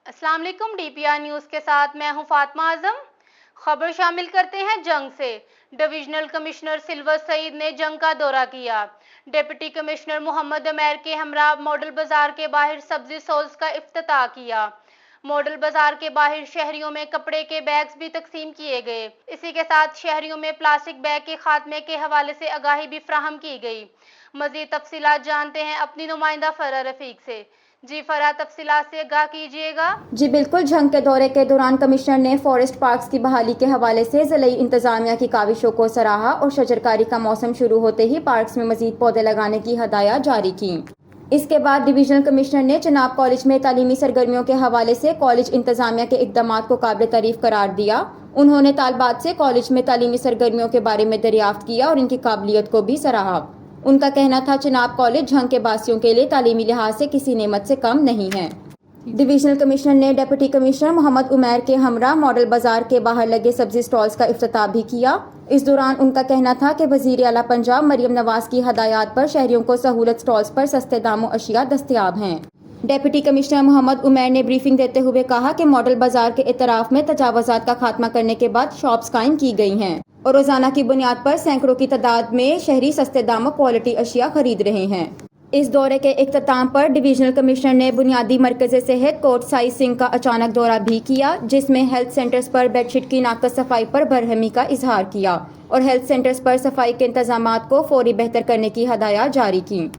अस्सलाम वालेकुम। DPR news के साथ मैं हूं फातिमा आजम। खबर शामिल करते हैं जंग से। डिविजनल कमिश्नर सिल्वर सईद ने जंग का दौरा किया। डिप्टी कमिश्नर मोहम्मद उमैर के हमरा मॉडल बाजार के बाहर सब्जी स्टॉल्स का इफ्तिताह किया। मॉडल बाजार के बाहर शहरियों में कपड़े के बैग्स भी तकसीम किए गए। इसी के साथ शहरियों में प्लास्टिक बैग के खात्मे के हवाले से आगाही भी फ्राहम की गई। मजीद तफसीलात जानते हैं अपनी नुमाइंदा फरा रफीक से। जी फरा, तफसीलात से आगाह कीजिएगा। जी बिल्कुल, जंग के दौरे के दौरान कमिश्नर ने फॉरेस्ट पार्क्स की बहाली के हवाले से ज़िले इंतजामिया की काविशों को सराहा और शजरकारी का मौसम शुरू होते ही पार्क्स में मजीद पौधे लगाने की हदायत जारी की। इसके बाद डिवीजनल कमिश्नर ने चनाब कॉलेज में तालीमी सरगर्मियों के हवाले से कॉलेज इंतजामिया के इक़दामात को काबिल तारीफ करार दिया। उन्होंने तालबात से कॉलेज में तालीमी सरगर्मियों के बारे में दरियाफ्त किया और इनकी काबिलियत को भी सराहा। उनका कहना था चनाब कॉलेज जंग के बासियों के लिए तालीमी लिहाज से किसी नेमत से कम नहीं है। डिवीजनल कमिश्नर ने डिप्टी कमिश्नर मोहम्मद उमैर के हमरा मॉडल बाजार के बाहर लगे सब्जी स्टॉल्स का इफ्तिताह भी किया। इस दौरान उनका कहना था कि वज़ीर आला पंजाब मरियम नवाज की हदायत पर शहरियों को सहूलत स्टॉल्स पर सस्ते दामों अशिया दस्तयाब हैं। डिप्टी कमिश्नर मोहम्मद उमैर ने ब्रीफिंग देते हुए कहा कि मॉडल बाजार के इतराफ में तजावुज़ात का खात्मा करने के बाद शॉप्स कायम की गई हैं और रोजाना की बुनियाद पर सैकड़ों की तादाद में शहरी सस्ते दामों क्वालिटी अशिया खरीद रहे हैं। इस दौरे के इख्तिताम पर डिवीजनल कमिश्नर ने बुनियादी मरकज़ सेहत कोट साई सिंह का अचानक दौरा भी किया, जिसमें हेल्थ सेंटर्स पर बेडशीट की नाक़स सफाई पर बरहमी का इजहार किया और हेल्थ सेंटर्स पर सफाई के इंतजामात को फौरी बेहतर करने की हदायत जारी की।